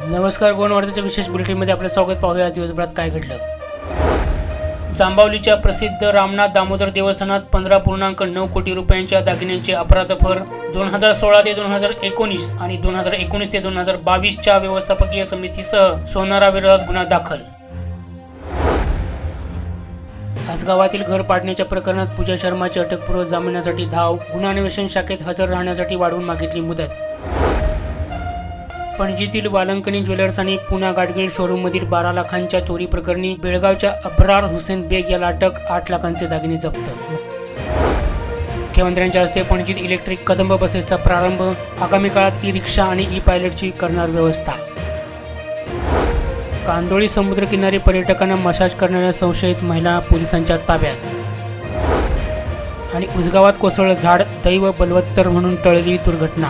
नमस्कार, गोंडवार्ताच्या विशेष बुलेटिनमध्ये आपलं स्वागत. पाहूया आज दिवसभरात काय घडलं. जांभवलीच्या प्रसिद्ध रामनाथ दामोदर देवस्थानात 15.9 कोटी रुपयांच्या दागिन्यांचे अपराधफर 2016 ते 2019 आणि 2019 ते 2022 च्या व्यवस्थापकीय समितीसह सोनाराविरोधात गुन्हा दाखल. आसगावातील घर पाडण्याच्या प्रकरणात पूजा शर्माची अटकपूर्व जामिनासाठी धाव. गुन्हा अन्वेषण शाखेत हजर राहण्यासाठी वाढवून मागितली मुदत. पणजीतील वालंकनी ज्वेलर्स आणि पुणा गाडगीळ शोरूममधील 12 लाखांच्या चोरी प्रकरणी बेळगावच्या अब्रार हुसेन बेग याला अटक. 8 लाखांचे दागिने जप्त. मुख्यमंत्र्यांच्या हस्ते पणजीत इलेक्ट्रिक कदंब बसेसचा प्रारंभ. आगामी काळात ई रिक्षा आणि ई पायलटची करणार व्यवस्था. कांदोळी समुद्रकिनारी पर्यटकांना मसाज करणाऱ्या संशयित महिला पोलिसांच्या ताब्यात. आणि उसगावात कोसळलं झाड, दैव बलवत्तर म्हणून टळली दुर्घटना.